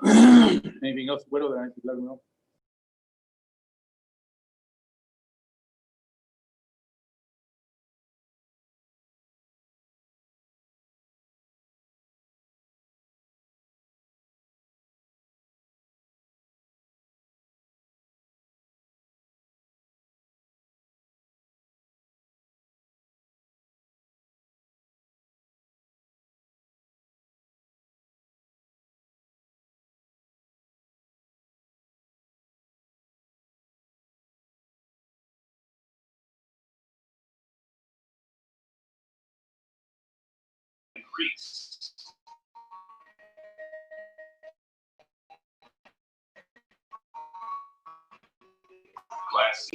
Anything else, Widow, that I should let them know? Increase. Glass.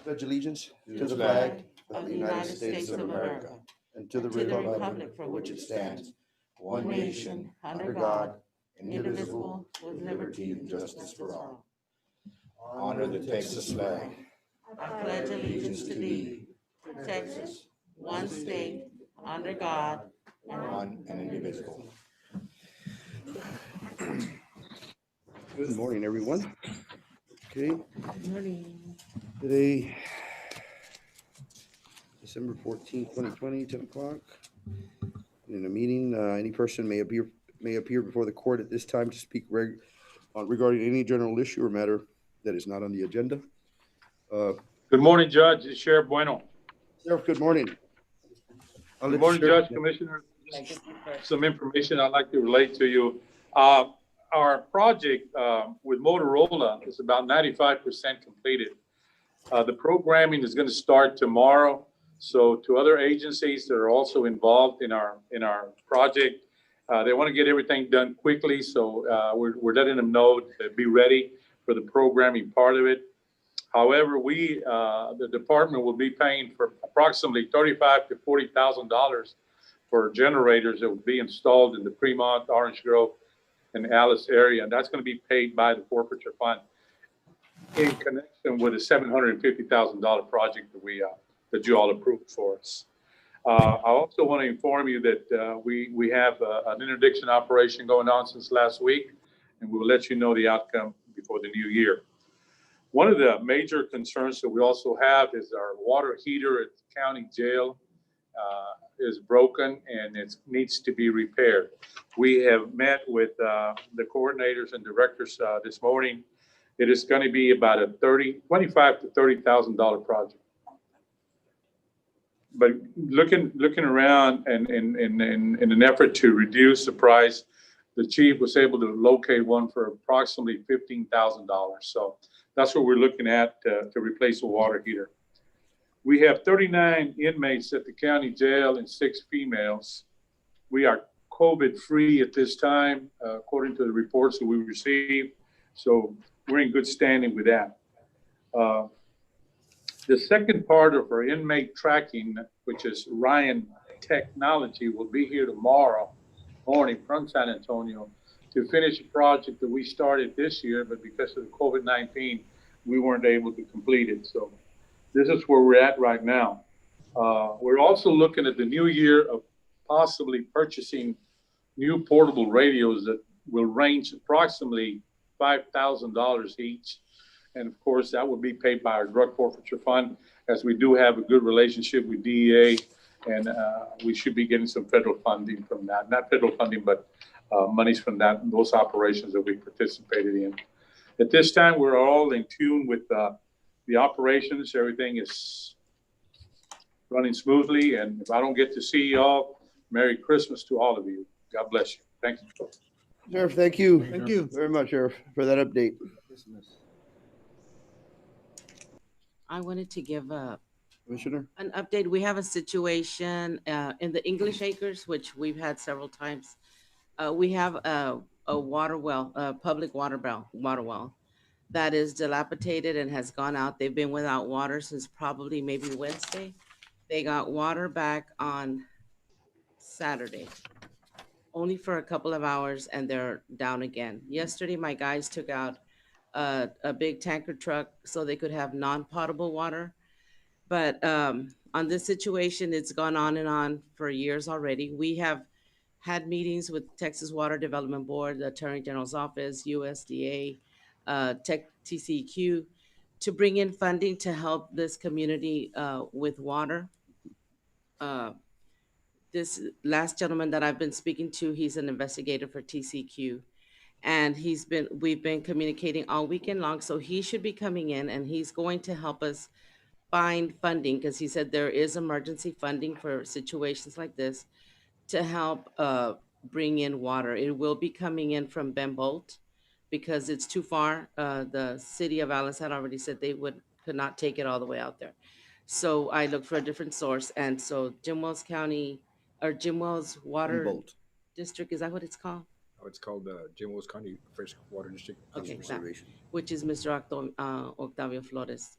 Pledge allegiance to the flag of the United States of America and to the republic for which it stands, one nation, under God, indivisible, with liberty and justice for all. Honor the Texas flag. I pledge allegiance to thee, to Texas, one state, under God, One and indivisible. Good morning, everyone. Okay, Good morning. today, December 14th, 2020, 10 o'clock. In a meeting, any person may appear before the court at this time to speak regarding any general issue or matter that is not on the agenda. Good morning, Judge. It's Sheriff Bueno. Sheriff, good morning. Good morning, Judge, Commissioner. Just some information I'd like to relate to you. Our project with Motorola is about 95% completed. The programming is going to start tomorrow. So to other agencies that are also involved in our project, they want to get everything done quickly. So we're letting them know to be ready for the programming part of it. However, the department will be paying for approximately $35,000 to $40,000 for generators that will be installed in the Fremont, Orange Grove, and Alice area, and that's going to be paid by the forfeiture fund in connection with a $750,000 project that you all approved for us. I also want to inform you that we have an interdiction operation going on since last week, and we'll let you know the outcome before the new year. One of the major concerns that we also have is our water heater at the county jail is broken and it needs to be repaired. We have met with the coordinators and directors this morning. It is going to be about a $25,000 to $30,000 project. But looking around and in an effort to reduce the price, the chief was able to locate one for approximately $15,000. So that's what we're looking at to replace the water heater. We have 39 inmates at the county jail and 6 females. We are COVID-free at this time, according to the reports that we received. So we're in good standing with that. The second part of our inmate tracking, which is Ryan Technology, will be here tomorrow morning from San Antonio to finish a project that we started this year, but because of the COVID-19, we weren't able to complete it. So this is where we're at right now. We're also looking at the new year of possibly purchasing new portable radios that will range approximately $5,000 each. And of course, that will be paid by our drug forfeiture fund, as we do have a good relationship with DEA, and we should be getting some federal funding from that. Not federal funding, but monies from those operations that we participated in. At this time, we're all in tune with the operations. Everything is running smoothly. And if I don't get to see you all, Merry Christmas to all of you. God bless you. Thank you. Sheriff, thank you. Thank you. Very much, Sheriff, for that update. I wanted to give Commissioner? an update. We have a situation in the English Acres, which we've had several times. We have a water well, a public water well that is dilapidated and has gone out. They've been without water since probably maybe Wednesday. They got water back on Saturday, only for a couple of hours, and they're down again. Yesterday, my guys took out a big tanker truck so they could have non-potable water. But on this situation, it's gone on and on for years already. We have had meetings with Texas Water Development Board, the Attorney General's Office, USDA, TCEQ, to bring in funding to help this community with water. This last gentleman that I've been speaking to, he's an investigator for TCQ, and we've been communicating all weekend long. So he should be coming in, and he's going to help us find funding, because he said there is emergency funding for situations like this to help bring in water. It will be coming in from Ben Bolt because it's too far. The city of Alice had already said they could not take it all the way out there. So I looked for a different source, and so Jim Wells County, or Jim Wells Water Bolt. District, is that what it's called? Oh, it's called Jim Wells County Fresh Water District. Okay, Conservation. which is Mr. Octavio Flores.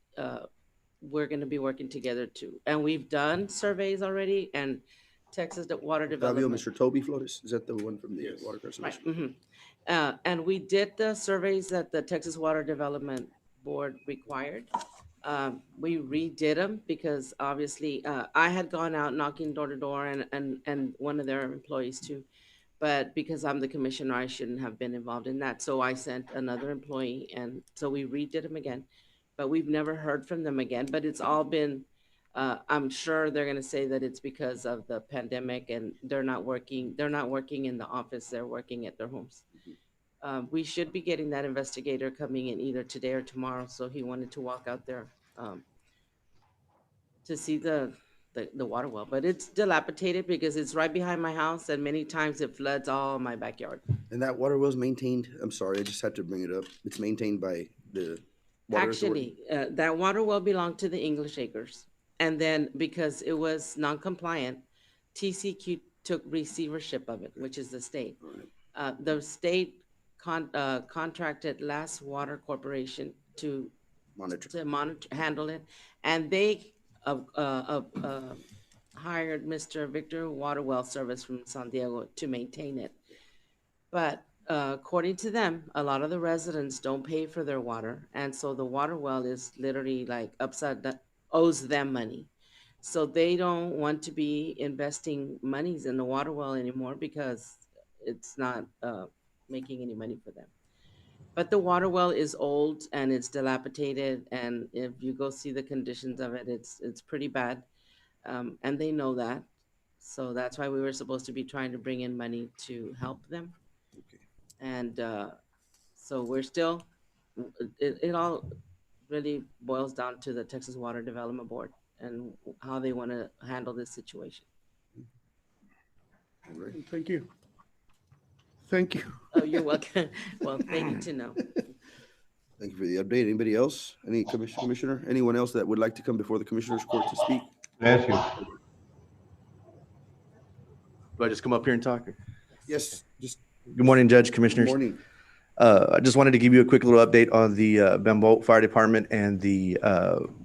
We're going to be working together too. And we've done surveys already, and Texas Water Octavio, Development. Mr. Toby Flores, is that the one from the Yes. Water Right. Conservation? And we did the surveys that the Texas Water Development Board required. We redid them because obviously I had gone out knocking door to door, and one of their employees too. But because I'm the commissioner, I shouldn't have been involved in that. So I sent another employee, and so we redid them again. But we've never heard from them again. But it's all been, I'm sure they're going to say that it's because of the pandemic and they're not working. They're not working in the office. They're working at their homes. We should be getting that investigator coming in either today or tomorrow. So he wanted to walk out there to see the water well. But it's dilapidated because it's right behind my house, and many times it floods all my backyard. And that water well's maintained, I'm sorry, I just had to bring it up. It's maintained by the Water Authority? Actually, that water well belonged to the English Acres. And then because it was non-compliant, TCQ took receivership of it, which is the state. The state contracted Last Water Corporation to handle it, and they hired Mr. Victor Water Well Service from San Diego to maintain it. But according to them, a lot of the residents don't pay for their water, and so the water well is literally like upside down, owes them money. So they don't want to be investing monies in the water well anymore because it's not making any money for them. But the water well is old and it's dilapidated, and if you go see the conditions of it, it's pretty bad, and they know that. So that's why we were supposed to be trying to bring in money to help them. Okay. And so we're still, it all really boils down to the Texas Water Development Board and how they want to handle this situation. All right. Thank you. Thank you. Oh, you're welcome. Well, they need to know. Thank you for the update. Anybody else? Any commissioner? Anyone else that would like to come before the Commissioners Court to speak? Ask you. Do I just come up here and talk? Yes, just Good morning, Judge, good Commissioners. morning. I just wanted to give you a quick little update on the Ben Bolt Fire Department and the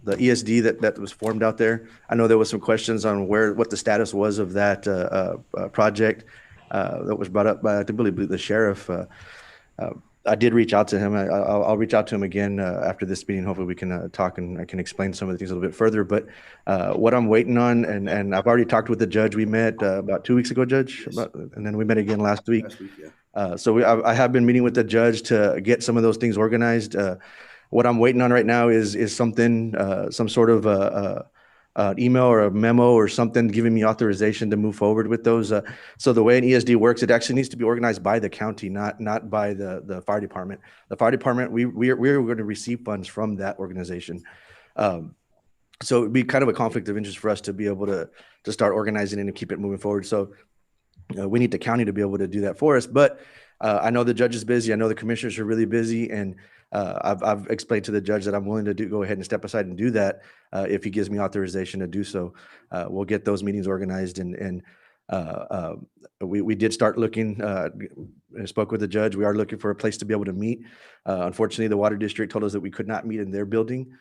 ESD that was formed out there. I know there was some questions on what the status was of that project that was brought up by, I believe, the sheriff. I did reach out to him. I'll reach out to him again after this meeting. Hopefully we can talk and I can explain some of the things a little bit further. But what I'm waiting on, and I've already talked with the judge. We met about 2 weeks ago, Judge, Yes. and then we met again last week. Last week, yeah. So I have been meeting with the judge to get some of those things organized. What I'm waiting on right now is something, some sort of email or a memo or something giving me authorization to move forward with those. So the way an ESD works, it actually needs to be organized by the county, not by the fire department. The fire department, we're going to receive funds from that organization. So it'd be kind of a conflict of interest for us to be able to start organizing it and keep it moving forward. So we need the county to be able to do that for us. But I know the judge is busy. I know the commissioners are really busy, and I've explained to the judge that I'm willing to go ahead and step aside and do that if he gives me authorization to do so. We'll get those meetings organized, and we did start looking. I spoke with the judge. We are looking for a place to be able to meet. Unfortunately, the water district told us that we could not meet in their building.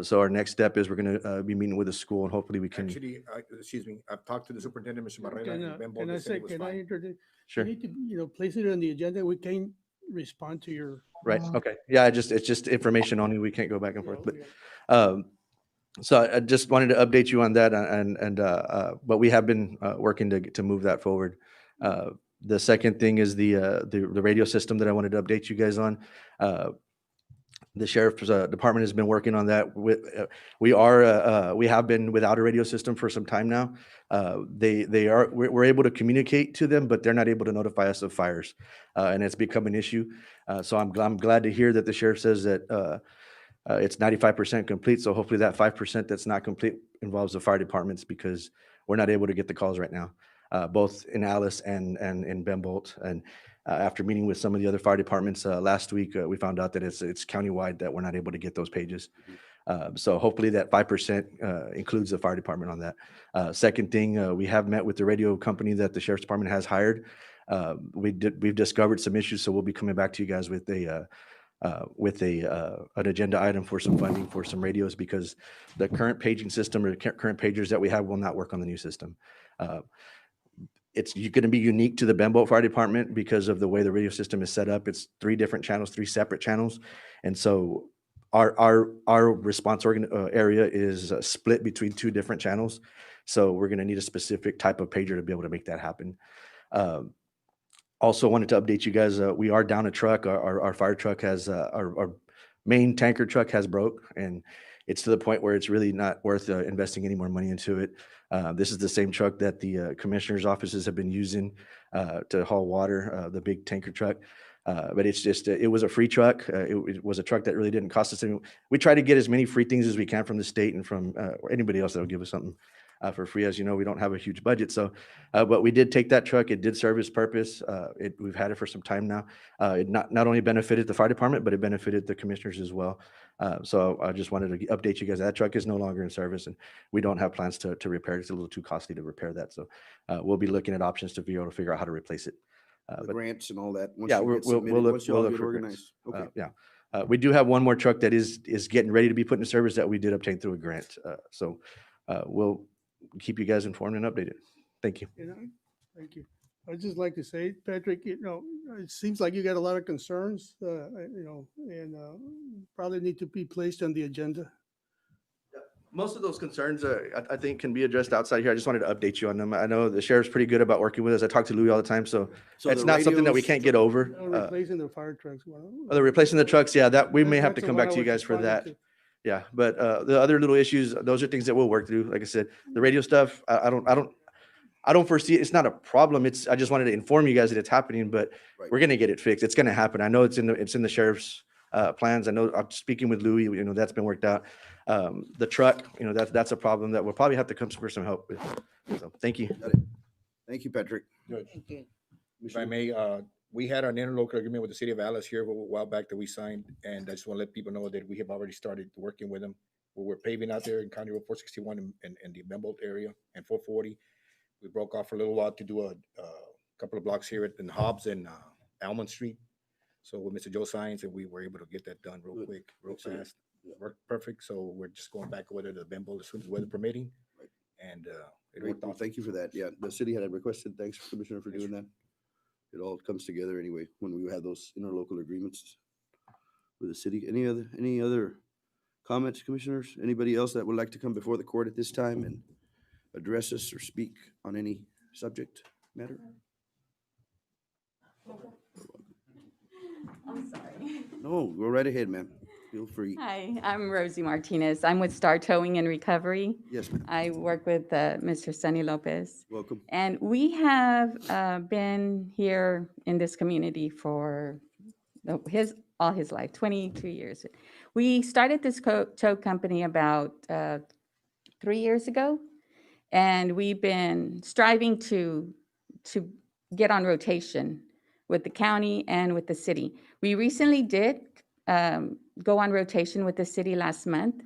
So our next step is we're going to be meeting with the school, and hopefully we can. Actually, excuse me, I've talked to the superintendent, Mr. Barrera. Can, and Ben can I Bolden said say, it was can I fine. introduce? Sure. You need to, place it on the agenda. We can respond to your. Right. Okay. Yeah. It's just information only. We can't go back and forth. But so I just wanted to update you on that, but we have been working to move that forward. The second thing is the radio system that I wanted to update you guys on. The sheriff's department has been working on that. We have been without a radio system for some time now. We're able to communicate to them, but they're not able to notify us of fires, and it's become an issue. So I'm glad to hear that the sheriff says that it's 95% complete. So hopefully that 5% that's not complete involves the fire departments, because we're not able to get the calls right now, both in Alice and in Benbolt. And after meeting with some of the other fire departments last week, we found out that it's countywide that we're not able to get those pages. So hopefully that 5% includes the fire department on that. Second thing, we have met with the radio company that the sheriff's department has hired. We've discovered some issues, so we'll be coming back to you guys with an agenda item for some funding for some radios, because the current paging system or current pagers that we have will not work on the new system. It's going to be unique to the Benbolt Fire Department because of the way the radio system is set up. It's 3 different channels, 3 separate channels, and so our response area is split between 2 different channels. So we're going to need a specific type of pager to be able to make that happen. Also wanted to update you guys. We are down a truck. Our fire truck has our main tanker truck has broke, and it's to the point where it's really not worth investing any more money into it. This is the same truck that the commissioner's offices have been using to haul water, the big tanker truck. But it's just, it was a free truck. It was a truck that really didn't cost us anything. We try to get as many free things as we can from the state and from or anybody else that'll give us something for free. As you know, we don't have a huge budget. So, but we did take that truck. It did serve its purpose. We've had it for some time now. It not only benefited the fire department, but it benefited the commissioners as well. So I just wanted to update you guys. That truck is no longer in service, and we don't have plans to repair it. It's a little too costly to repair that. So we'll be looking at options to be able to figure out how to replace it. The But grants and all that. once yeah, you get we'll submitted, look once you all get for grants. organized. Okay. We do have one more truck that is getting ready to be put in service that we did obtain through a grant. So we'll keep you guys informed and updated. Thank you. Thank you. I'd just like to say, Patrick, it seems like you got a lot of concerns, and probably need to be placed on the agenda. Most of those concerns, I think, can be addressed outside here. I just wanted to update you on them. I know the sheriff's pretty good about working with us. I talk to Louis all the time, so it's the not something that we radios- can't get over. Replacing the fire trucks. They're replacing the trucks. Yeah, that we may have to That's come what back I to you was guys for responding that. to. Yeah, but the other little issues, those are things that we'll work through. Like I said, the radio stuff, I don't foresee it. It's not a problem. I just wanted to inform you guys that it's happening, but Right. we're gonna get it fixed. It's gonna happen. I know it's in the sheriff's plans. I know I'm speaking with Louis, that's been worked out. The truck, that's a problem that we'll probably have to come for some help with. So thank you. Thank you, Patrick. Thank you. If I may, we had an interlocal agreement with the city of Alice here a while back that we signed, and I just want to let people know that we have already started working with them. We're paving out there in County Road 461 and the Benbolt area and 440. We broke off for a little while to do a couple of blocks here in Hobbs and Almond Street. So with Mr. Joe Science, and we were able to get that done real Good. quick, real Excellent. fast. Worked perfect. So we're just going back over to the Benbolt as soon as weather permitting. Right. And it Great. worked Well, out. thank you for that. Yeah, the city had requested. Thanks, Commissioner, for Yes, doing that. It all comes together anyway when we have those interlocal agreements with the city. Any other comments, commissioners? Anybody else that would like to come before the court at this time and address us or speak on any subject matter? I'm sorry. No, go right ahead, ma'am. Feel free. Hi, I'm Rosie Martinez. I'm with Star Towing and Recovery. Yes, ma'am. I work with Mr. Sunny Lopez. Welcome. And we have been here in this community for all his life, 22 years. We started this tow company about 3 years ago, and we've been striving to get on rotation with the county and with the city. We recently did go on rotation with the city last month,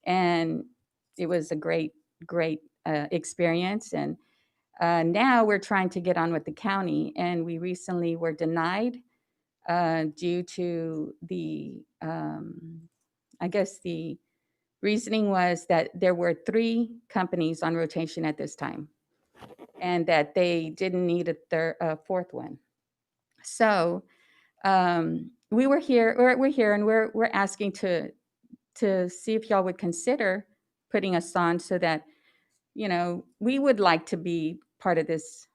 and it was a great experience. And now we're trying to get on with the county, and we recently were denied due to the, I guess the reasoning was that there were 3 companies on rotation at this time, and that they didn't need a fourth one. So we were here, we're here, and we're asking to see if y'all would consider putting us on, so that, we would like to be part of this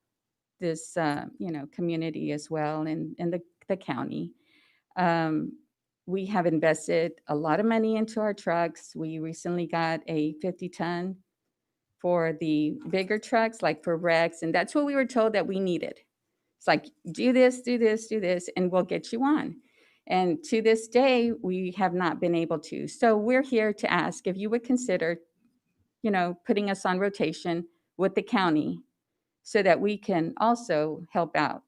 community as well, and the county. We have invested a lot of money into our trucks. We recently got a 50-ton for the bigger trucks, like for wrecks, and that's what we were told that we needed. It's like, do this, do this, do this, and we'll get you on. And to this day, we have not been able to. So we're here to ask if you would consider, putting us on rotation with the county, so that we can also help out.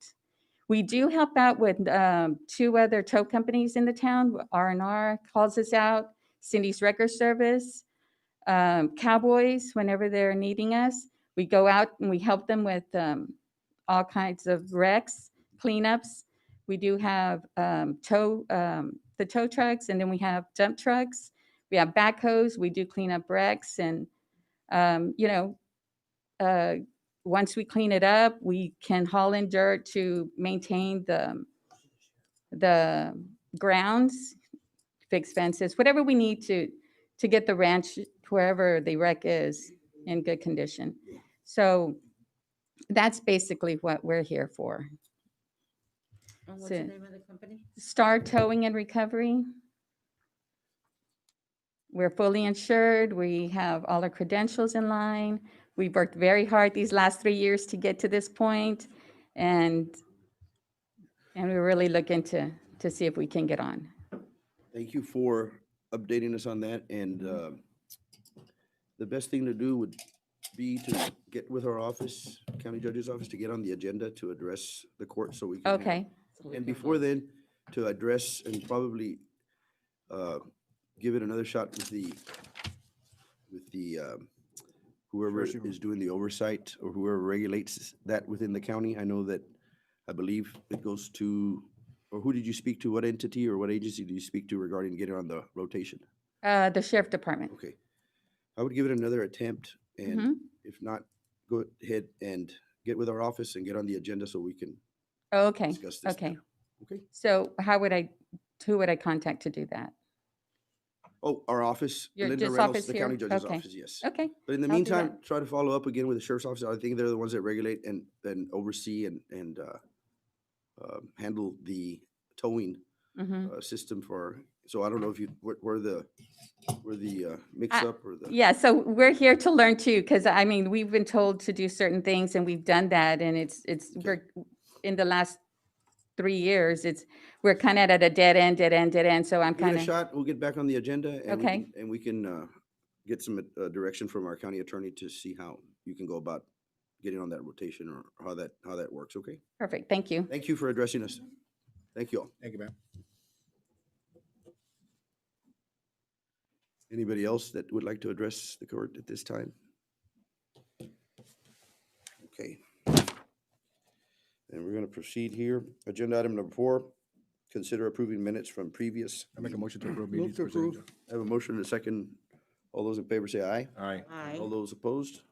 We do help out with 2 other tow companies in the town. R&R calls us out, Cindy's Record Service, Cowboys, whenever they're needing us. We go out and we help them with all kinds of wrecks, cleanups. We do have the tow trucks, and then we have dump trucks. We have backhoes. We do clean up wrecks, and once we clean it up, we can haul in dirt to maintain the grounds, fix fences, whatever we need to get the ranch, wherever the wreck is, in good condition. So that's basically what we're here for. And what's So- the name of the company? Star Towing and Recovery. We're fully insured. We have all our credentials in line. We've worked very hard these last 3 years to get to this point, and we're really looking to see if we can get on. Thank you for updating us on that. And the best thing to do would be to get with our office, county judge's office, to get on the agenda to address the court, so we can. Okay, And before then, to address and probably give it another shot with the whoever is doing the oversight, or whoever regulates that within the county. I believe it goes to, or who did you speak to? What entity or what agency did you speak to regarding getting on the rotation? the Sheriff Department. Okay. I would give it another attempt, and Mhm. if not, go ahead and get with our office and get on the agenda so we can Okay, discuss this. okay. matter. Okay. So who would I contact to do that? Oh, our office, Your Linda just Reynolds, office the here? county judge's Okay. office, yes. Okay, But in the I'll do meantime, that. try to follow up again with the sheriff's office. I think they're the ones that regulate and oversee and handle the towing Mhm. system for, so I don't know if you, where the mix up or the. Yeah, so we're here to learn too, because I mean, we've been told to do certain things, and we've done that, and we're, in the last 3 years, we're kind of at a dead end, so I'm Give it kind a of, shot. We'll get back on the agenda and Okay. we can get some direction from our county attorney to see how you can go about getting on that rotation, or how that works. Okay. perfect, thank you. Thank you for addressing us. Thank you all. Thank you, ma'am. Anybody else that would like to address the court at this time? Okay. And we're going to proceed here. Agenda item number 4, consider approving minutes from previous. I make a motion to approve. Move meetings to presented. approve. I have a motion and a second. All those in favor say aye. Aye. Aye. All those opposed?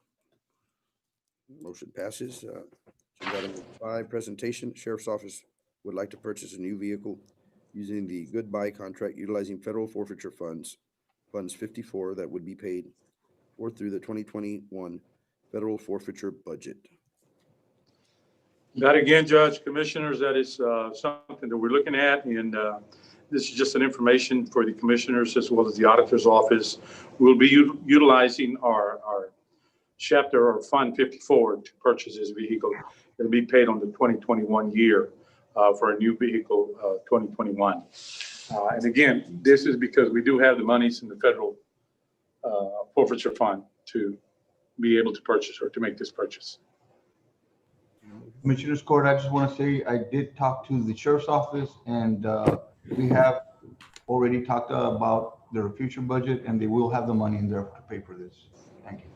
Motion passes. Agenda item number 5, presentation. Sheriff's Office would like to purchase a new vehicle using the Goodbye contract, utilizing federal forfeiture funds 54, that would be paid for through the 2021 federal forfeiture budget. That again, Judge, Commissioners, that is something that we're looking at, and this is just an information for the Commissioners as well as the Auditor's Office. We'll be utilizing our chapter or Fund 54 to purchase this vehicle. It'll be paid on the 2021 year for a new vehicle, 2021. And again, this is because we do have the monies in the federal forfeiture fund to be able to purchase or to make this purchase. Commissioners Court, I just want to say I did talk to the sheriff's office, and we have already talked about their future budget, and they will have the money in there to pay for this. Thank you.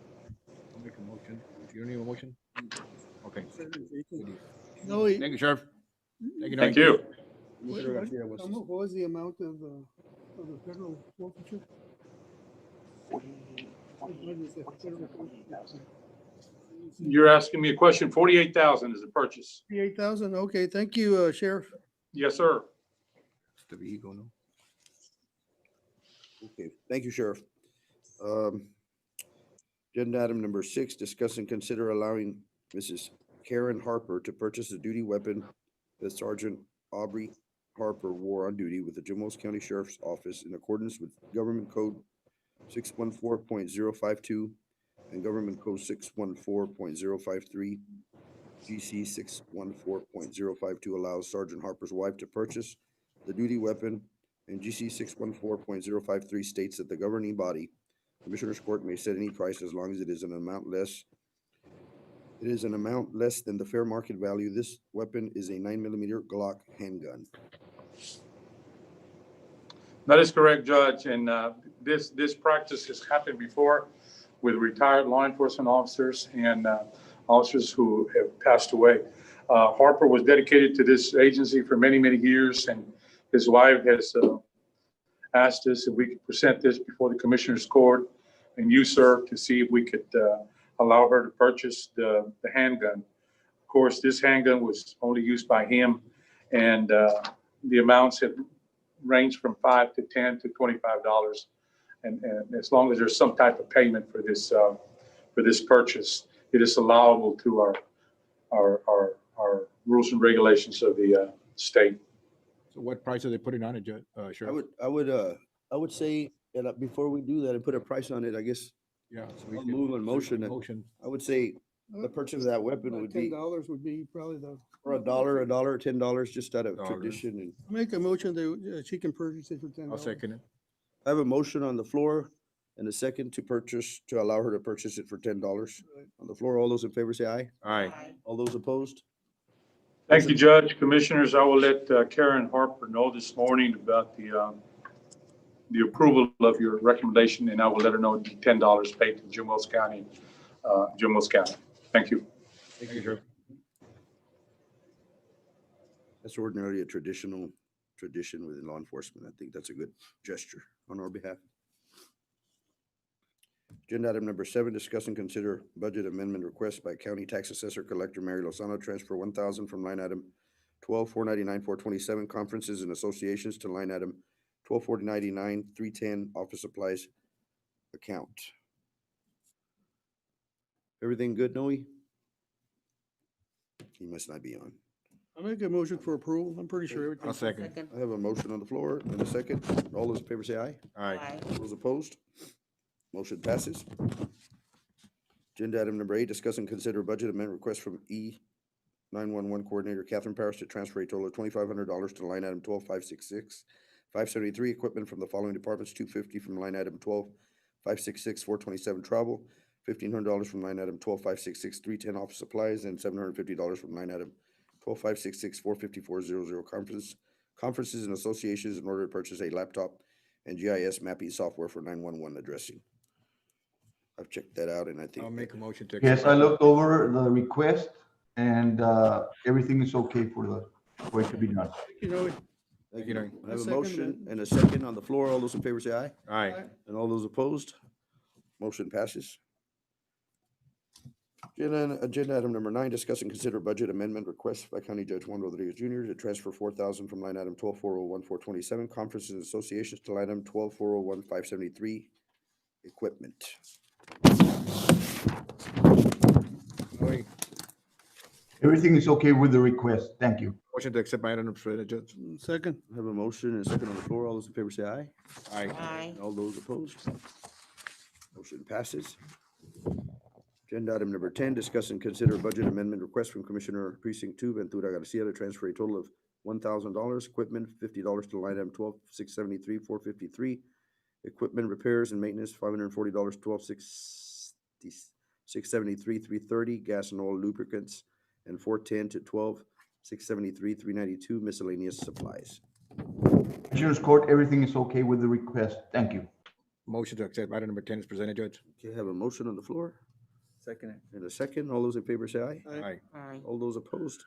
I'll make a motion. You don't need a motion? Okay. No, Thank you, Sheriff. Thank you. Thank you. what was the amount of the federal forfeiture? You're asking me a question. 48,000 is the purchase. 8,000. Okay, thank you, Sheriff. Yes, sir. It's the vehicle, no? Okay, thank you, Sheriff. Agenda item number 6, discuss and consider allowing Mrs. Karen Harper to purchase a duty weapon that Sergeant Aubrey Harper wore on duty with the Jim County Sheriff's Office in accordance with Government Code 614.052 and Government Code 614.053. GC 614.052 allows Sergeant Harper's wife to purchase the duty weapon, and GC 614.053 states that the governing body, Commissioners Court, may set any price as long as it is an amount less than the fair market value. This weapon is a 9mm Glock handgun. That is correct, Judge. And this practice has happened before with retired law enforcement officers and officers who have passed away. Harper was dedicated to this agency for many, many years, and his wife has asked us if we could present this before the Commissioners Court and you, sir, to see if we could allow her to purchase the handgun. Of course, this handgun was only used by him, and the amounts have ranged from $5 to $10 to $25. And as long as there's some type of payment for this purchase, it is allowable to our rules and regulations of the state. So what price are they putting on it, Judge, Sheriff? I would say that before we do that and put a price on it, I guess Yeah. So we I'll can- move on motion. Motion. I would say the purchase of that weapon About would be $10 would be probably the, for $1, $10, just out of $1. tradition. And make a motion that she can purchase it for $10. I'll second it. I have a motion on the floor and a second to allow her to purchase it for $10. On the floor, all those in favor say aye. All right. All those opposed? Thank you, Judge. Commissioners, I will let Karen Harper know this morning about the approval of your recommendation, and I will let her know the $10 paid to Jim Wells County. Thank you. Thank you, Sheriff. That's ordinarily a tradition within law enforcement. I think that's a good gesture on our behalf. Agenda item number 7, discuss and consider budget amendment request by County Tax Assessor Collector Mary Lozano, transfer 1,000 from line item 12,499,427 conferences and associations to line item 12,499,310 office supplies account. Everything good, Noe? He must not be on. I'll make a motion for approval. I'm pretty sure everything. I'll second. I have a motion on the floor and a second. All those in favor say aye. All right. All those opposed? Motion passes. Agenda item number 8, discuss and consider budget amendment request from E911 Coordinator Catherine Parrish to transfer a total of $2,500 to line item 12566 573 equipment from the following departments: $250 from line item 12566 427 travel, $1,500 from line item 12566 310 office supplies, and $750 from line item 12566 45400 conferences and associations in order to purchase a laptop and GIS mapping software for 911 addressing. I've checked that out, and I think I'll make a motion to. Yes, I looked over the request, and everything is okay for it to be done. You know, Thank you, you. Noe. I have a Second motion amendment. and a second on the floor. All those in favor say aye. All right. And all those opposed? Motion passes. Agenda item number 9, discuss and consider budget amendment request by County Judge Juan Rodriguez Jr. to transfer 4,000 from line item 12,401,427 conferences and associations to line item 12,401,573 equipment. Noe. Everything is okay with the request. Thank you. Motion to accept by item number presented, Judge. Second. I have a motion and a second on the floor. All those in favor say aye. Aye. Aye. All those opposed? Motion passes. Agenda item number 10, discuss and consider budget amendment request from Commissioner Precinct 2, Ventura Garcia, to transfer a total of $1,000, equipment $50 to line item 12,673,453, equipment repairs and maintenance $540, 12,673,330, gas and oil lubricants, and 410 to 12,673,392, miscellaneous supplies. Commissioners Court, everything is okay with the request. Thank you. Motion to accept item number 10 is presented, Judge. Okay, have a motion on the floor Second. and a second. All those in favor say aye. Aye. Aye. All those opposed?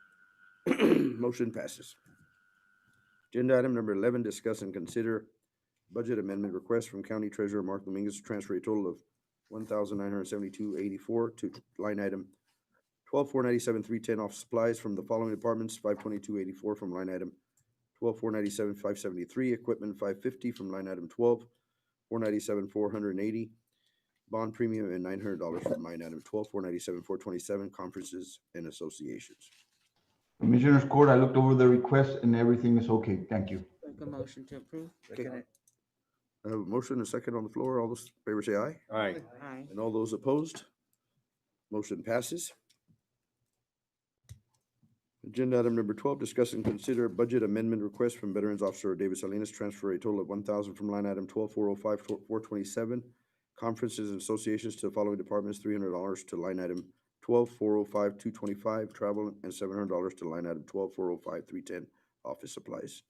Motion passes. Agenda item number 11, discuss and consider budget amendment request from County Treasurer Mark Dominguez to transfer a total of $1,972.84 to line item 12,497,310 off supplies from the following departments: 522.84 from line item 12,497,573, equipment 550 from line item 12,497,480, bond premium, and $900 from line item 12,497,427, conferences and associations. Commissioners Court, I looked over the request and everything is okay. Thank you. Make a motion to approve. Second. I have a motion and a second on the floor. All those in favor say aye. Aye. Aye. And all those opposed? Motion passes. Agenda item number 12, discuss and consider budget amendment request from Veterans Officer David Salinas, transfer a total of 1,000 from line item 12,405,427, conferences and associations to the following departments: $300 to line item 12,405,225, travel, and $700 to line item 12,405,310, office supplies.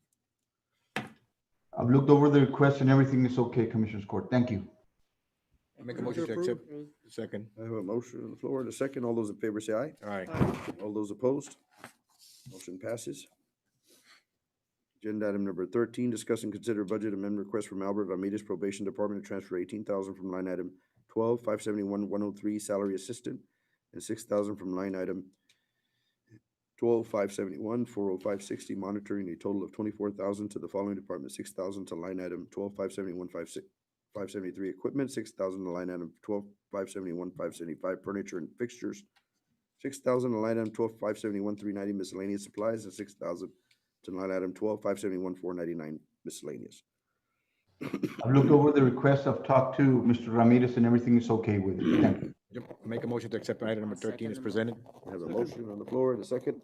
I've looked over the request and everything is okay, Commissioners Court. Thank you. Make a motion to accept. Approve. Second. I have a motion on the floor and a second. All those in favor say aye. Aye. All those opposed? Motion passes. Agenda item number 13, discuss and consider budget amendment request from Albert Ramirez Probation Department to transfer 18,000 from line item 12,571,103 salary assistant and 6,000 from line item 12,571,40560 monitoring, a total of 24,000 to the following department: 6,000 to line item 12,571,573 equipment, 6,000 to line item 12,571,575 furniture and fixtures, 6,000 to line item 12,571,390 miscellaneous supplies, and 6,000 to line item 12,571,499 miscellaneous. I've looked over the request. I've talked to Mr. Ramirez and everything is okay with it. Thank you. Make a motion to accept item number 13 is presented. I have a motion on the floor and a second.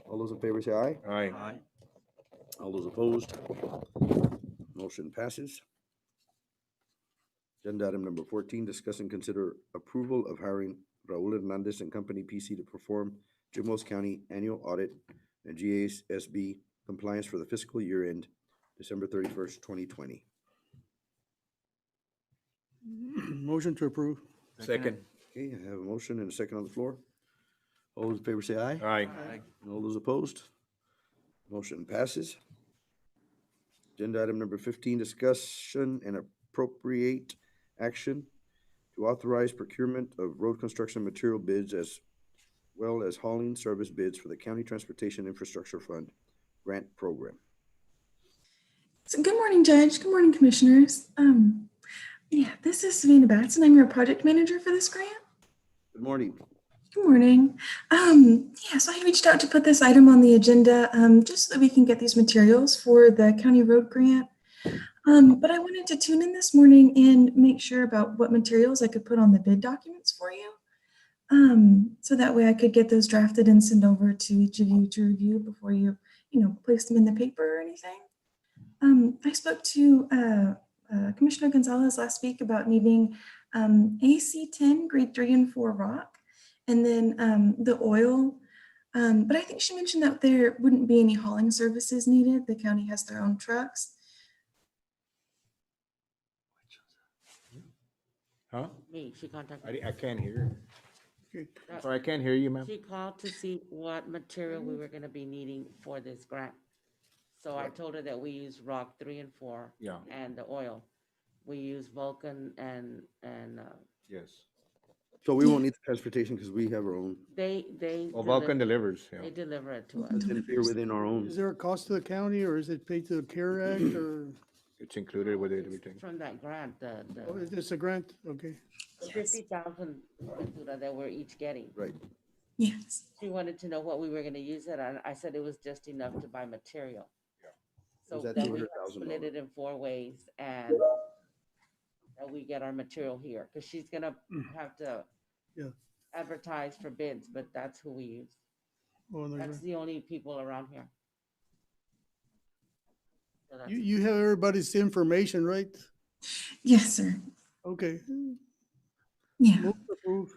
All those in favor say aye. Aye. All those opposed? Motion passes. Agenda item number 14, discuss and consider approval of hiring Raul Hernandez and Company PC to perform Jim Wells County annual audit and GASB compliance for the fiscal year end December 31st, 2020. Motion to approve. Second. Okay, I have a motion and a second on the floor. All those in favor say aye. Aye. And all those opposed? Motion passes. Agenda item number 15, discussion and appropriate action to authorize procurement of road construction material bids as well as hauling service bids for the County Transportation Infrastructure Fund grant program. So good morning, Judge. Good morning, Commissioners. Yeah, this is Savannah Batson. I'm your project manager for this grant. Good morning. Good morning. Yeah, so I reached out to put this item on the agenda just so that we can get these materials for the county road grant. But I wanted to tune in this morning and make sure about what materials I could put on the bid documents for you. So that way I could get those drafted and send over to each of you to review before you place them in the paper or anything. I spoke to Commissioner Gonzalez last week about needing AC10 grade 3 and 4 rock, and then the oil. But I think she mentioned that there wouldn't be any hauling services needed. The county has their own trucks. Huh? Me, she contacted. I can't hear. Okay. Sorry, I can't hear you, ma'am. She called to see what material we were gonna be needing for this grant. So I told her that we use rock 3 and 4. Yeah. And the oil. We use Vulcan and Yes. So we won't need the transportation because we have our own. they. Well, Vulcan delivers, They yeah. deliver it to us. It's within our own. Is there a cost to the county or is it paid to the CARE Act or It's included with it, everything. From that grant, oh, is this a grant? Okay. the 50,000 that we're each getting. Right. Yes. She wanted to know what we were gonna use it on. I said it was just enough to buy material. So Was that that we have $200,000? split it in 4 ways and that we get our material here, because she's gonna have to Yeah. advertise for bids, but that's who we use. Oh, no, That's the only people around here. So that's- you have everybody's information, right? Yes, sir. Okay. Yeah. Move to approve.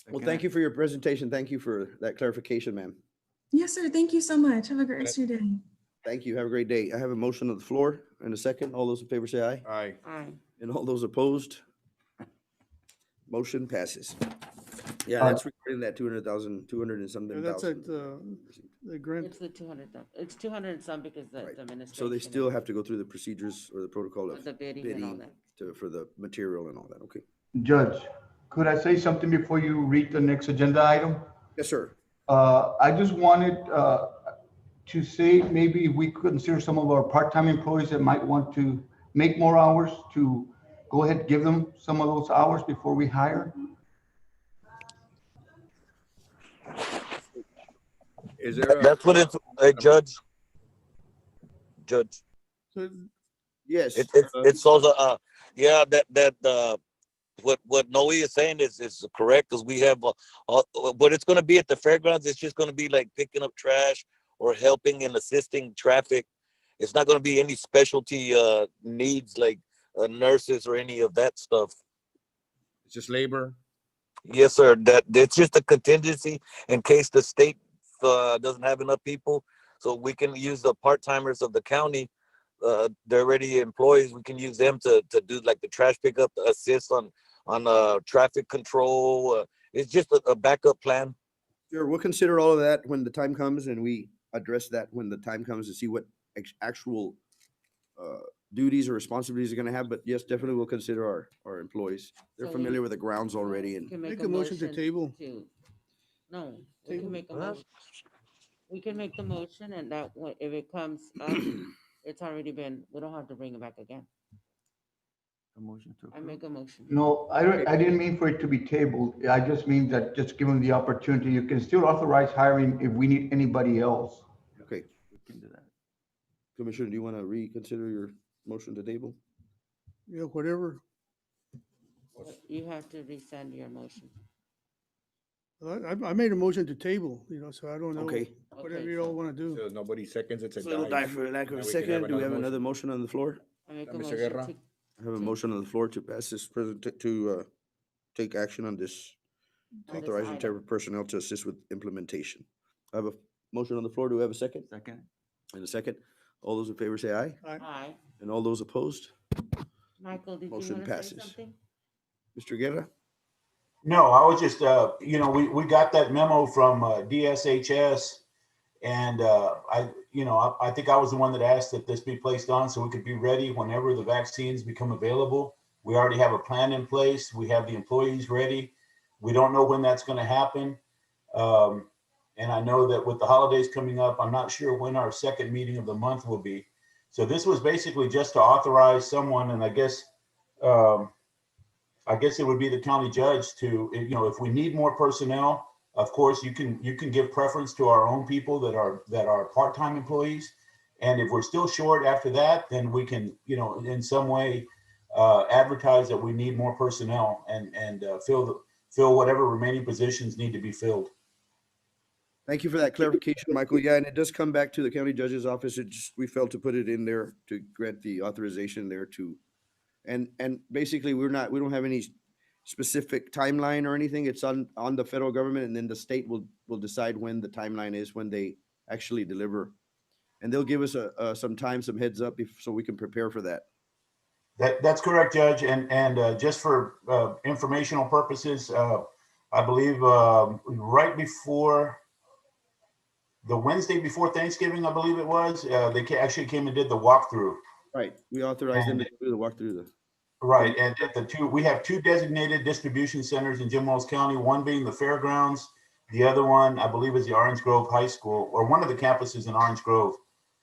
Well, thank you for your presentation. Thank you for that clarification, ma'am. Yes, sir. Thank you so much. Have a great rest of your day. Thank you. Have a great day. I have a motion on the floor in a second. All those in favor say aye. Aye. Aye. And all those opposed? Motion passes. Yeah, that's regarding that 200,000, 200 and something That's thousand. at, the grant. It's the 200,000. It's 200 and some because the Right. the administration. So they still have to go through the procedures or the protocol With of the bidding and all bidding that. for the material and all that. Okay. Judge, could I say something before you read the next agenda item? Yes, sir. I just wanted to say maybe we could consider some of our part-time employees that might want to make more hours to go ahead and give them some of those hours before we hire. Is there That's what it's, Judge. So Yes. It's also, yeah, what Noe is saying is correct, because we have, but it's gonna be at the fairgrounds. It's just gonna be like picking up trash or helping and assisting traffic. It's not gonna be any specialty needs like nurses or any of that stuff. It's just labor. Yes, sir. That it's just a contingency in case the state doesn't have enough people, so we can use the part-timers of the county. They're already employees. We can use them to do like the trash pickup, to assist on traffic control. It's just a backup plan. Sure. We'll consider all of that when the time comes, and we address that when the time comes to see what actual duties or responsibilities are going to have. But yes, definitely we'll consider our employees. They're So familiar with the grounds already. We And can make a motion to table. No, we Table. can make a motion. We can make the motion and that if it comes up, it's already been, we don't have to bring it back again. I make a motion. No, I didn't mean for it to be tabled. I just mean that just give them the opportunity. You can still authorize hiring if we need anybody else. okay. We can do that. Commissioner, do you want to reconsider your motion to table? Yeah, whatever. You have to resend your motion. I made a motion to table, so I don't know. Okay. Whatever Okay, you all so want to do. So nobody seconds, it's a It'll die. die for lack of Now a we can second. have Do we have another another motion on the floor? I make a Mr. motion Guerra? I have a motion on the floor to pass this to take action on this, on this authorizing item. temporary personnel to assist with implementation. I have a motion on the floor. Do we have a second? Second. And a second. All those in favor say aye. Aye. And all those opposed? Michael, did you Motion want to say passes. something? Mr. Guerra? No, I was just, we got that memo from DSHS, and I think I was the one that asked that this be placed on so we could be ready whenever the vaccines become available. We already have a plan in place. We have the employees ready. We don't know when that's going to happen. And I know that with the holidays coming up, I'm not sure when our second meeting of the month will be. So this was basically just to authorize someone, and I guess it would be the county judge to, if we need more personnel, of course, you can give preference to our own people that are part-time employees. And if we're still short after that, then we can, in some way advertise that we need more personnel and fill whatever remaining positions need to be filled. Thank you for that clarification, Michael. Yeah, and it does come back to the county judge's office. We felt to put it in there to grant the authorization there to, and basically we don't have any specific timeline or anything. It's on the federal government, and then the state will decide when the timeline is, when they actually deliver. And they'll give us some heads up so we can prepare for that. That's correct, Judge. And just for informational purposes, I believe right before the Wednesday before Thanksgiving, I believe it was, they actually came and did the walkthrough. Right. We authorized them to do the walkthrough. Right. And we have two designated distribution centers in Jim Wells County, one being the fairgrounds. The other one, I believe, is the Orange Grove High School, or one of the campuses in Orange Grove.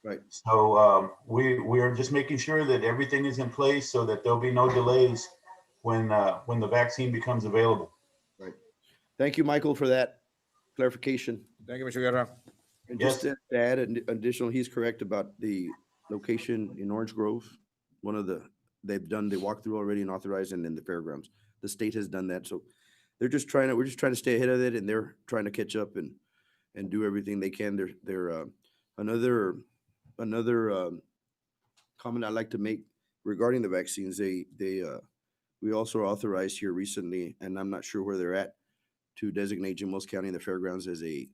Right. So we are just making sure that everything is in place so that there'll be no delays when the vaccine becomes available. Right. Thank you, Michael, for that. clarification. Thank you, Mr. Guerra. And Yes. just to add an additional, he's correct about the location in Orange Grove. They've done the walkthrough already and authorized, and then the fairgrounds. The state has done that, so we're just trying to stay ahead of it, and they're trying to catch up and do everything they can. Another comment I'd like to make regarding the vaccines, we also authorized here recently, and I'm not sure where they're at, to designate Jim Wells County and the fairgrounds as a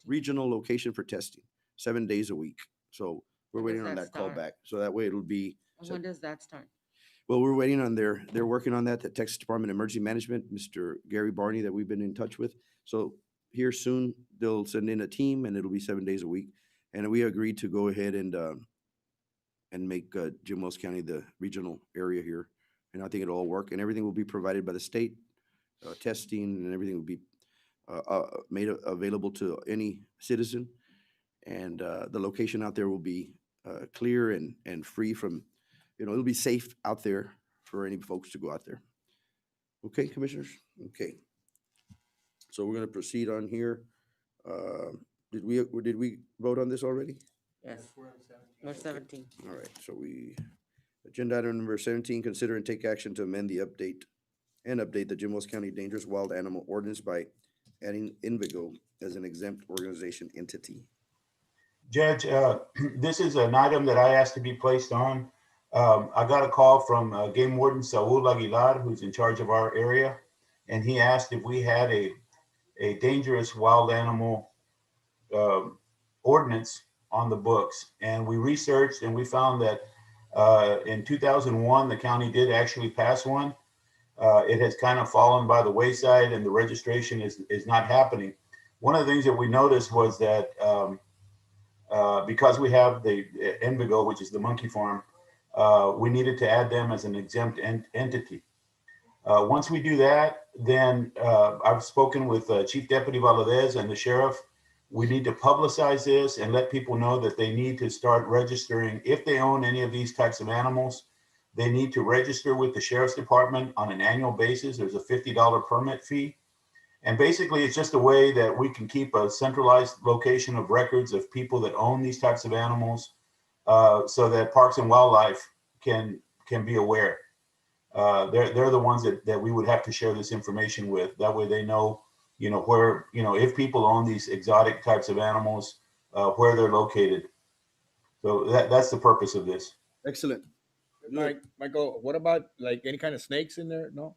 regional location for testing, 7 days a week. So we're When does waiting on that that call start? back. So that way it'll be, And when does that start? well, we're waiting on they're working on that, the Texas Department of Emergency Management, Mr. Gary Barney that we've been in touch with. So here soon, they'll send in a team and it'll be 7 days a week. And we agreed to go ahead and make Jim Wells County the regional area here. And I think it'll all work, and everything will be provided by the state, testing and everything will be made available to any citizen. And the location out there will be clear and free from, it'll be safe out there for any folks to go out there. Okay, commissioners? Okay. So we're gonna proceed on here. Did we vote on this already? Yes. We're 17. All right, so agenda item number 17, consider and take action to amend the update the Jim Wells County Dangerous Wild Animal Ordinance by adding Invigo as an exempt organization entity. Judge, this is an item that I asked to be placed on. I got a call from Game Warden Saul Aguilar, who's in charge of our area, and he asked if we had a dangerous wild animal ordinance on the books. And we researched and we found that in 2001, the county did actually pass one. It has kind of fallen by the wayside and the registration is not happening. One of the things that we noticed was that because we have the Envigo, which is the monkey farm, we needed to add them as an exempt entity. Once we do that, then I've spoken with Chief Deputy Valadez and the sheriff. We need to publicize this and let people know that they need to start registering. If they own any of these types of animals, they need to register with the sheriff's department on an annual basis. There's a $50 permit fee. And basically, it's just a way that we can keep a centralized location of records of people that own these types of animals so that Parks and Wildlife can be aware. They're the ones that we would have to share this information with. That way they know, where, if people own these exotic types of animals, where they're located. So that's the purpose of this. Excellent. Michael, what about like any kind of snakes in there? No?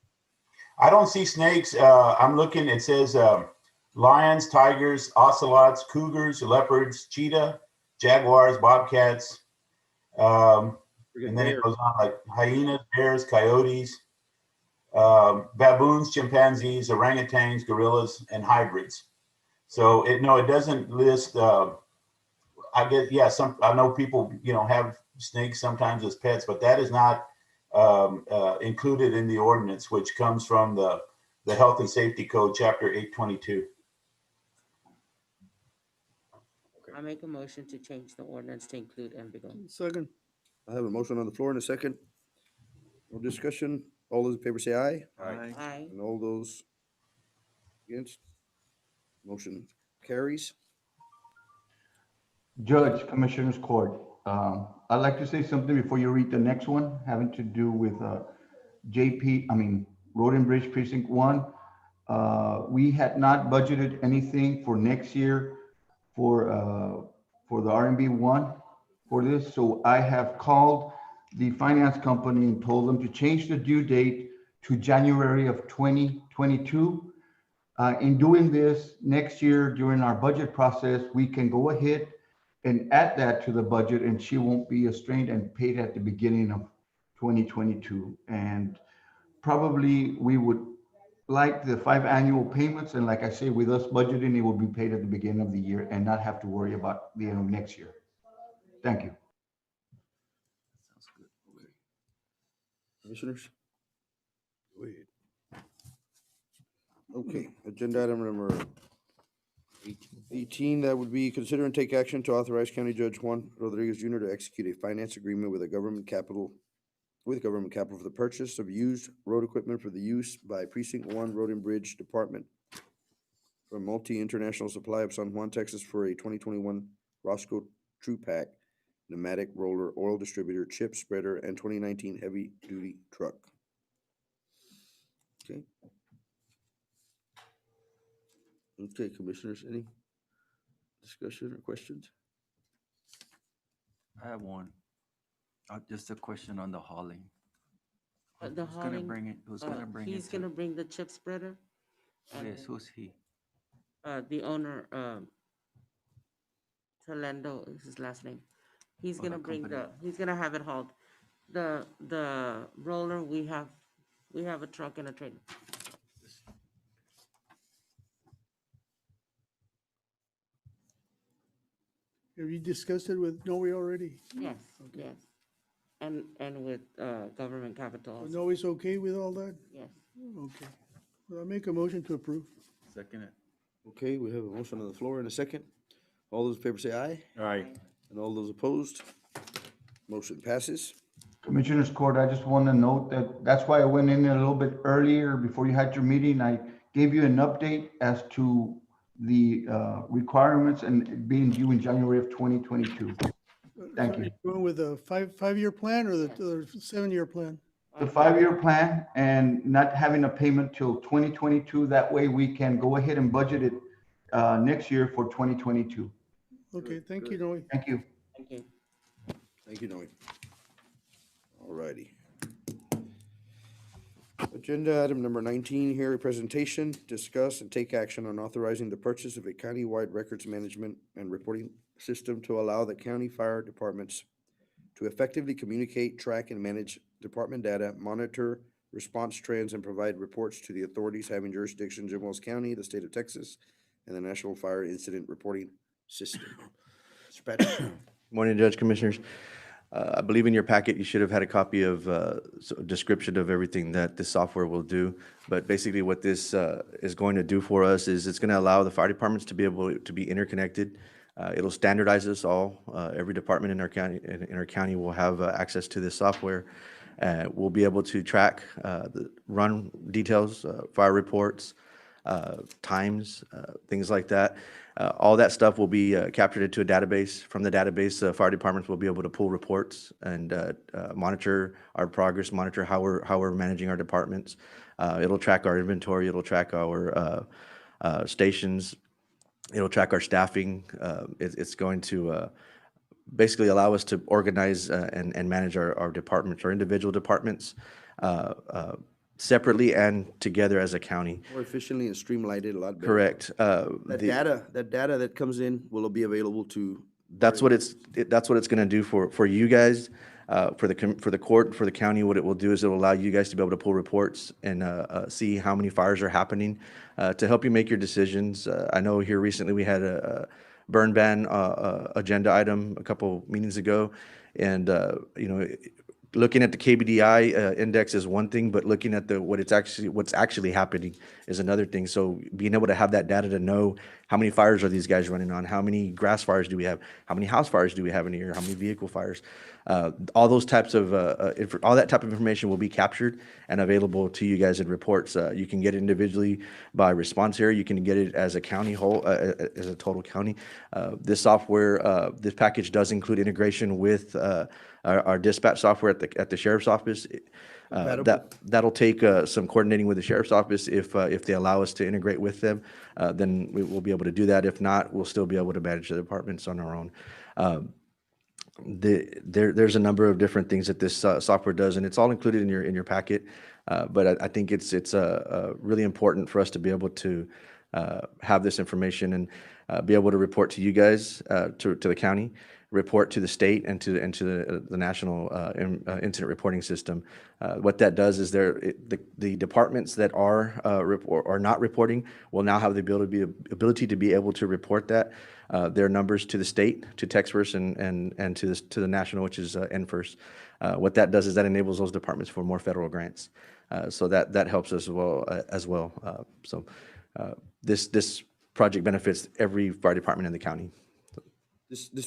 I don't see snakes. I'm looking, it says lions, tigers, ocelots, cougars, leopards, cheetah, jaguars, bobcats. And then it goes on like hyenas, bears, coyotes, baboons, chimpanzees, orangutans, gorillas, and hybrids. So it doesn't list. I guess, yeah, I know people have snakes sometimes as pets, but that is not included in the ordinance, which comes from the Health and Safety Code, Chapter 822. I make a motion to change the ordinance to include Envigo. Second. I have a motion on the floor in a second. No discussion. All those in favor say aye. Aye. Aye. And all those against? Motion carries. Judge, Commissioners Court, I'd like to say something before you read the next one, having to do with Road and Bridge Precinct 1. We had not budgeted anything for next year for the RMB 1 for this. So I have called the finance company and told them to change the due date to January of 2022. In doing this next year during our budget process, we can go ahead and add that to the budget, and she won't be strained and paid at the beginning of 2022. And probably we would like the 5 annual payments. And like I say, with us budgeting, it will be paid at the beginning of the year and not have to worry about the end of next year. Thank you. Sounds good. Okay. Commissioners? Go ahead. Okay, agenda item number 18, that would be consider and take action to authorize County Judge Juan Rodriguez Jr. to execute a finance agreement with government capital for the purchase of used road equipment for the use by Precinct 1 Road and Bridge Department from Multi International Supply of San Juan, Texas for a 2021 Roscoe True Pack pneumatic roller oil distributor, chip spreader, and 2019 heavy duty truck. Okay. Okay, commissioners, any discussion or questions? I have one. Just a question on the hauling. The Who's gonna hauling, bring it? Who's gonna bring it? he's gonna bring the chip spreader. and, Yes, who's he? The owner, Talendo is his last name. He's Oh, the gonna bring company. he's gonna have it hauled. The roller, we have a truck and a trailer. Have you discussed it with Noe already? Yes, yes. And with, government capital. Noe is okay with all that? Yes. Okay. Well, I make a motion to approve. Second it. Okay, we have a motion on the floor in a second. All those in favor say aye, All right. and all those opposed, motion passes. Commissioners Court, I just want to note that that's why I went in a little bit earlier before you had your meeting. I gave you an update as to the requirements and it being due in January of 2022. Thank you. Going with a five-year plan or the 7-year plan? The 5-year plan and not having a payment till 2022. That way we can go ahead and budget it next year for 2022. Okay, thank you, Noe. Thank you. Thank you. Thank you, Noe. All righty. Agenda item number 19 here, a presentation, discuss and take action on authorizing the purchase of a countywide records management and reporting system to allow the county fire departments to effectively communicate, track, and manage department data, monitor response trends, and provide reports to the authorities having jurisdiction in Jim Wells County, the state of Texas, and the National Fire Incident Reporting System. Mr. Patrick. Morning, Judge, Commissioners. I believe in your packet, you should have had a copy of a description of everything that this software will do. But basically what this is going to do for us is it's going to allow the fire departments to be able to be interconnected. It'll standardize us all. Every department in our county will have access to this software. We'll be able to track the run details, fire reports, times, things like that. All that stuff will be captured into a database. From the database, fire departments will be able to pull reports and monitor our progress, monitor how we're managing our departments. It'll track our inventory. It'll track our stations. It'll track our staffing. It's going to basically allow us to organize and manage our departments, our individual departments, separately and together as a county. More efficiently and streamlined it a lot better. Correct. That data that comes in will be available to. That's what it's going to do for you guys, for the court, for the county. What it will do is it will allow you guys to be able to pull reports and see how many fires are happening to help you make your decisions. I know here recently we had a burn ban agenda item a couple meetings ago, and looking at the KBDI index is one thing, but looking at what's actually happening is another thing. So being able to have that data to know how many fires are these guys running on, how many grass fires do we have, how many house fires do we have in here, how many vehicle fires, all those types of all that type of information will be captured and available to you guys in reports. You can get it individually by response area. You can get it as a county whole, as a total county. This software, this package does include integration with our dispatch software at the sheriff's office. That'll take some coordinating with the sheriff's office. If they allow us to integrate with them, then we will be able to do that. If not, we'll still be able to manage the departments on our own. There's a number of different things that this software does, and it's all included in your packet. But I think it's really important for us to be able to have this information and be able to report to you guys, to the county, report to the state and to the national incident reporting system. What that does is the departments that are not reporting will now have the ability to be able to report that their numbers to the state, to TexFirst, and to the national, which is NFirst. What that does is that enables those departments for more federal grants. So that helps us as well. This project benefits every fire department in the county.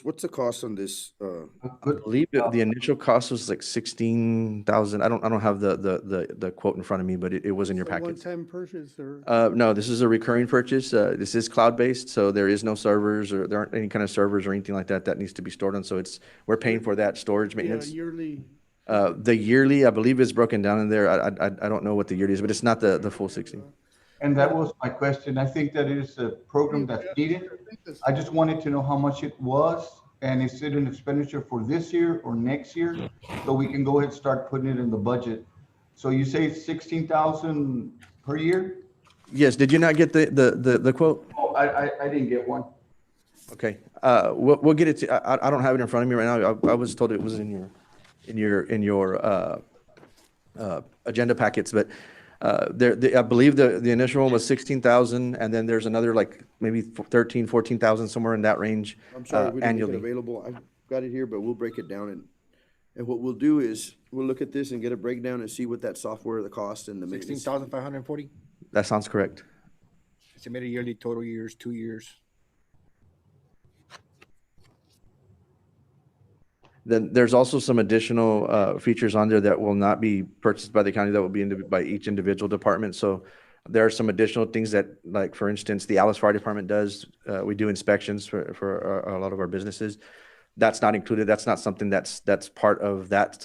What's the cost on this? I believe the initial cost was like 16,000. I don't have the quote in front of me, but it was in your It's a packets. one-time purchase or? No, this is a recurring purchase. This is cloud-based, so there is no servers or there aren't any kind of servers or anything like that that needs to be stored on. So we're paying for that storage Yeah, maintenance. yearly. The yearly, I believe, is broken down in there. I don't know what the yearly is, but it's not the full 16. And that was my question. I think that it is a program that's needed. I just wanted to know how much it was, and is it an expenditure for this year or next year? So we can go ahead and start putting it in the budget. So you say 16,000 per year? Yes, did you not get the quote? Oh, I didn't get one. Okay, we'll get it to, I don't have it in front of me right now. I was told it was in your agenda packets, but I believe the initial one was 16,000, and then there's another like maybe 13, 14,000, somewhere in that range I'm sorry, we didn't make it annually. available. I've got it here, but we'll break it down and what we'll do is we'll look at this and get a breakdown and see what that software, the cost and the maintenance. 16,540. That sounds correct. Estimated yearly total years, 2 years. Then there's also some additional features on there that will not be purchased by the county, that will be by each individual department. So there are some additional things that, like, for instance, the Alice Fire Department does. We do inspections for a lot of our businesses. That's not included. That's not something that's part of that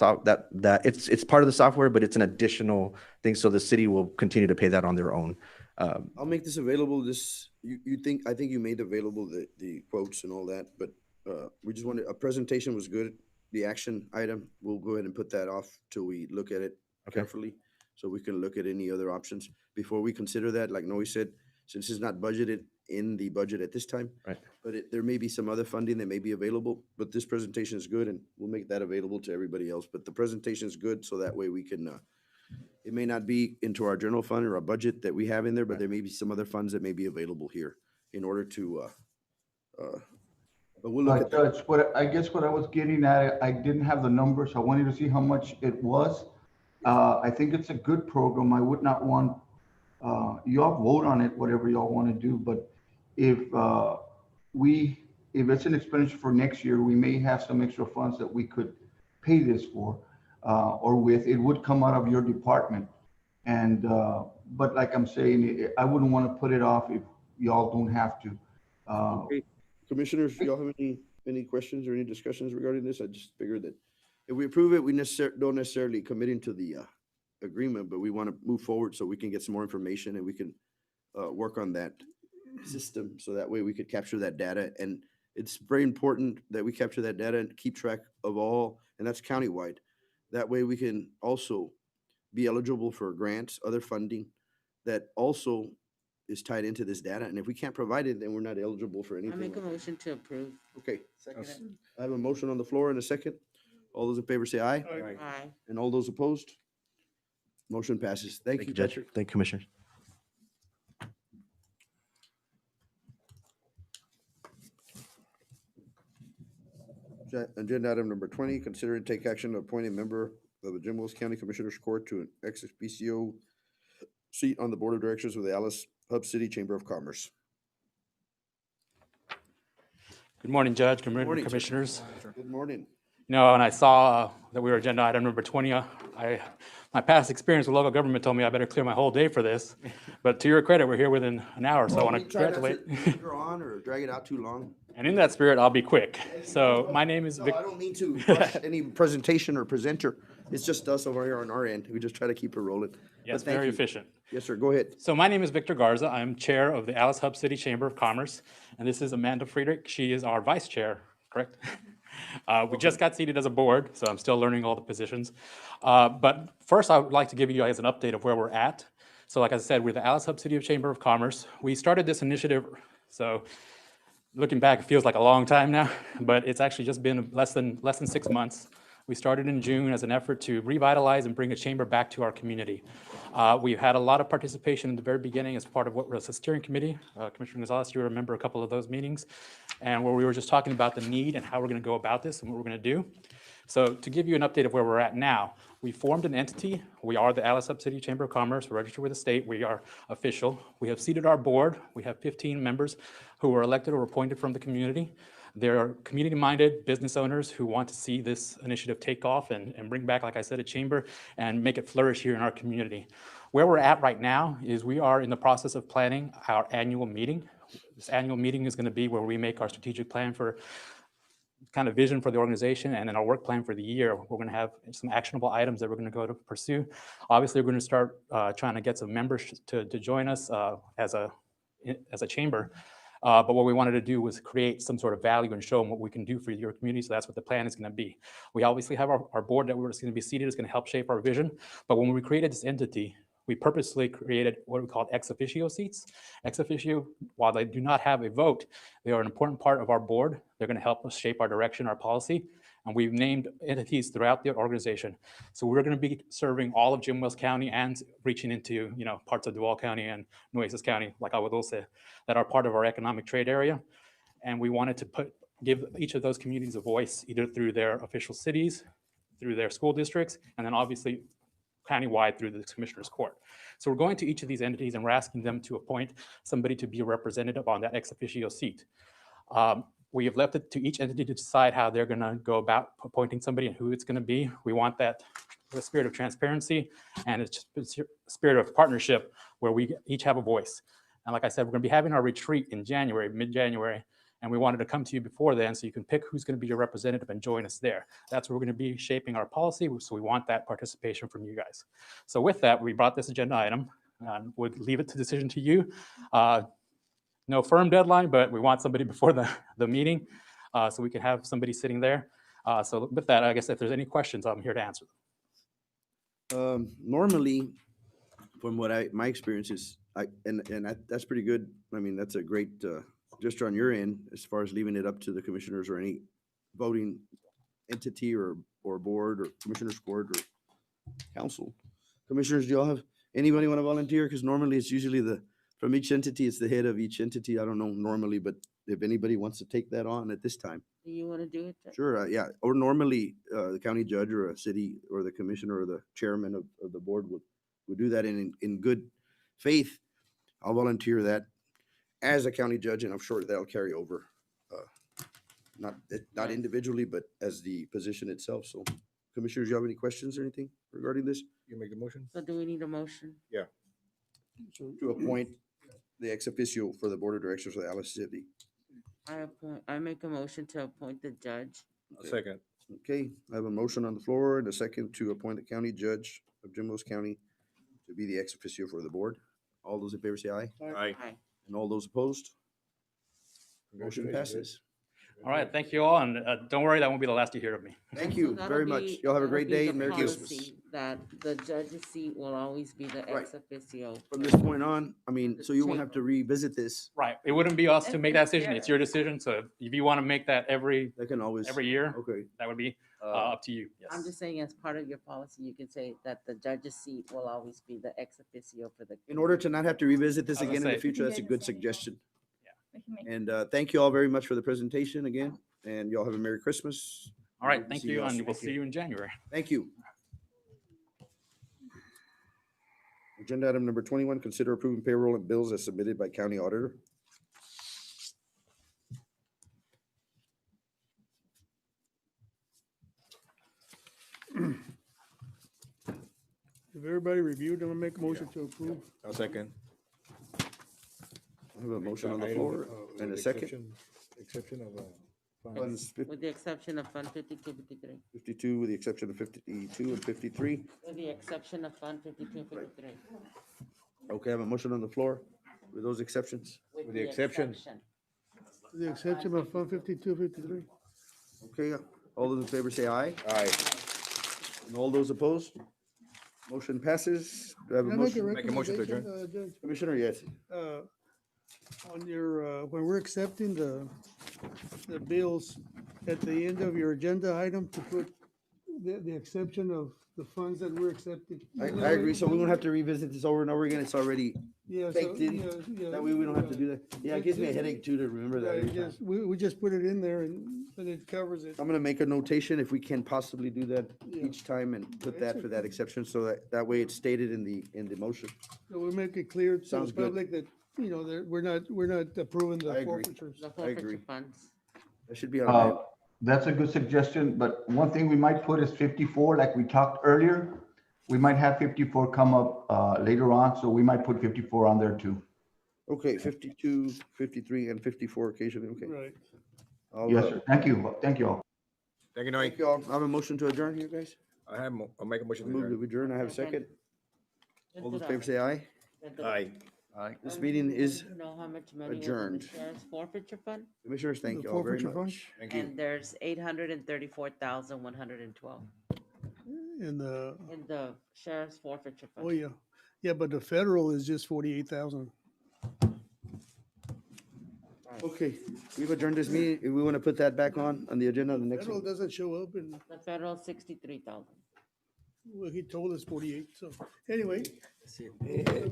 it's part of the software, but it's an additional thing. So the city will continue to pay that on their own. I'll make this available. I think you made available the quotes and all that, but we just wanted, a presentation was good. The action item, we'll go ahead and put that off till we look at it carefully, so we can look at any other options before we consider that. Like Noe said, since it's not budgeted in the budget at this time, right? But there may be some other funding that may be available. But this presentation is good, and we'll make that available to everybody else. But the presentation is good, so that way we can. It may not be into our general fund or our budget that we have in there, but there may be some other funds that may be available here in order to. But we'll look at that. Judge, I guess what I was getting at, I didn't have the numbers. I wanted to see how much it was. I think it's a good program. I would not want, y'all vote on it, whatever y'all want to do. But if it's an expenditure for next year, we may have some extra funds that we could pay this for, or with. It would come out of your department. And, but like I'm saying, I wouldn't want to put it off if y'all don't have to. Okay. Commissioners, y'all have any questions or any discussions regarding this? I just figured that if we approve it, we don't necessarily commit into the agreement, but we want to move forward so we can get some more information and we can work on that system, so that way we could capture that data. And it's very important that we capture that data and keep track of all, and that's countywide. That way we can also be eligible for grants, other funding that also is tied into this data. And if we can't provide it, then we're not eligible for anything. I make a motion to approve. Okay. I have a motion on the floor and a second. All those in favor say aye. Aye. And all those opposed? Motion passes. Thank you, Judge. Patrick. Thank you, Commissioners. Agenda item number 20, consider and take action to appoint a member of the Jim Wills County Commissioners Court to an ex-officio seat on the Board of Directors of the Alice Hub City Chamber of Commerce. Good morning, Judge, Morning, Commissioners. Good morning. You know, when I saw that we were agenda item number 20, my past experience with local government told me I better clear my whole day for this. But to your credit, we're here within an hour, so I want to congratulate. You're on or drag it out too long. And in that spirit, I'll be quick. So my name is No, Vic. I don't mean to rush any presentation or presenter. It's just us over here on our end. We just try to keep it rolling. Yes, But thank very you. efficient. Yes, sir. Go ahead. So my name is Victor Garza. I'm Chair of the Alice Hub City Chamber of Commerce. And this is Amanda Friedrich. She is our Vice Chair, correct? We just got seated as a board, so I'm still learning all the positions. But first, I would like to give you guys an update of where we're at. So like I said, we're the Alice Hub City Chamber of Commerce. We started this initiative, so looking back, it feels like a long time now, but it's actually just been less than 6 months. We started in June as an effort to revitalize and bring a chamber back to our community. We've had a lot of participation in the very beginning as part of what was a steering committee. Commissioner Gonzalez, you remember a couple of those meetings, and where we were just talking about the need and how we're going to go about this and what we're going to do. So to give you an update of where we're at now, we formed an entity. We are the Alice Hub City Chamber of Commerce. We're registered with the state. We are official. We have seated our board. We have 15 members who were elected or appointed from the community. They're community-minded business owners who want to see this initiative take off and bring back, like I said, a chamber and make it flourish here in our community. Where we're at right now is we are in the process of planning our annual meeting. This annual meeting is going to be where we make our strategic plan for kind of vision for the organization, and then our work plan for the year. We're going to have some actionable items that we're going to go to pursue. Obviously, we're going to start trying to get some members to join us as a chamber. But what we wanted to do was create some sort of value and show them what we can do for your community. So that's what the plan is going to be. We obviously have our board that we're going to be seated is going to help shape our vision. But when we created this entity, we purposely created what we call ex officio seats. Ex officio, while they do not have a vote, they are an important part of our board. They're going to help us shape our direction, our policy. And we've named entities throughout the organization. So we're going to be serving all of Jim Wells County and reaching into parts of Duval County and Nueces County, like Agua Dulce, that are part of our economic trade area. And we wanted to give each of those communities a voice, either through their official cities, through their school districts, and then obviously countywide through the Commissioner's Court. So we're going to each of these entities and we're asking them to appoint somebody to be a representative on that ex officio seat. We have left it to each entity to decide how they're going to go about appointing somebody and who it's going to be. We want that the spirit of transparency and a spirit of partnership where we each have a voice. And like I said, we're going to be having our retreat in January, mid-January, and we wanted to come to you before then so you can pick who's going to be your representative and join us there. That's where we're going to be shaping our policy, so we want that participation from you guys. So with that, we brought this agenda item and would leave it to decision to you. No firm deadline, but we want somebody before the meeting so we can have somebody sitting there. So with that, I guess if there's any questions, I'm here to answer them. Normally, from what my experience is, that's pretty good. I mean, that's a great gesture on your end as far as leaving it up to the commissioners or any voting entity or board or commissioners court or council. Commissioners, do y'all have anybody want to volunteer? Because normally it's usually from each entity, it's the head of each entity. I don't know normally, but if anybody wants to take that on at this time. Do you want to do it? Sure, yeah. Or normally the county judge or a city or the commissioner or the chairman of the board would do that in good faith. I'll volunteer that as a county judge, and I'm sure that'll carry over, not individually, but as the position itself. So commissioners, do you have any questions or anything regarding this? You make the motion? So do we need a motion? Yeah. To appoint the ex officio for the board of directors of the Alice City. I make a motion to appoint the judge. A second. Okay, I have a motion on the floor and a second to appoint the county judge of Jim Wells County to be the ex officio for the board. All those in favor say aye. Aye. Aye. And all those opposed? Motion passes. All right, thank you all, and don't worry, that won't be the last you hear of me. Thank So you that'll very much. be- Y'all have a that'll great be day the and Merry policy, Christmas. That the judge's seat will always be the Right. ex officio. From this point on, I mean, so you won't have to revisit this. Right, it wouldn't be us to make that decision, it's your decision, so if you want to make that every They can always. year, Okay. that would be up to you, I'm yes. just saying, as part of your policy, you can say that the judge's seat will always be the ex officio for the. In order to not have to revisit this I was again in gonna the say- future, that's a good suggestion. We can make- And thank you all very much for the presentation again, and y'all have a Merry Christmas. All right, Hope to thank see you, all and soon. we'll see you in January. Thank you. Agenda item number 21, consider approving payroll and bills as submitted by county auditor. If everybody reviewed, I'm gonna make a motion to approve. A second. I have a motion on the Item, floor with and a the second. Exception of, Funds With the exception of Fund 52, 53. 52 with the exception of 52 and 53. With the exception of Fund 52, 53. Okay, I have a motion on the floor with those exceptions. With the exception. The exception of Fund 52, 53. Okay, all those in favor say aye. Aye. And all those opposed? Motion passes. Do I have a Can I motion? Make a motion to recommendation, Judge? Commissioner, yes. On your, when we're accepting the bills, at the end of your agenda item, to put the exception of the funds that we're accepting. I agree. So we won't have to revisit this over and over again. It's already Yeah, so, baked in. yeah. That way we don't have to do that. Yeah, it gives me a headache too to remember that Right, every time. just, we just put it in there and it covers it. I'm gonna make a notation if we can possibly do that Yeah. each time and put that for that exception, so that way it's stated in the motion. So we make it clear to Sounds the good. public that, that we're not approving I the agree. forfeitures. The agree. forfeiture funds. That should be automatic. That's a good suggestion, but one thing we might put is 54, like we talked earlier. We might have 54 come up later on, so we might put 54 on there too. Okay, 52, 53, and 54 occasionally, okay. Right. I'll, Yes, sir. Thank you. Thank you all. Thank you, Noe. Thank you all. I have a motion to adjourn here, guys. I'll make a motion to Move to adjourn. adjourn. I have a second. All those in favor say aye. Aye. Aye. This meeting is Know how much money is in the adjourned. sheriff's forfeiture fund? Commissioners, thank The you all very forfeiture fund? much. Thank you. And there's 834,112 And the, in the sheriff's forfeiture fund. oh, yeah. Yeah, but the federal is just 48,000. Okay, we've adjourned this meeting. If we want to put that back on the agenda, the next Federal one. doesn't show up and, The federal 63,000. well, he told us 48, so, anyway. That's it.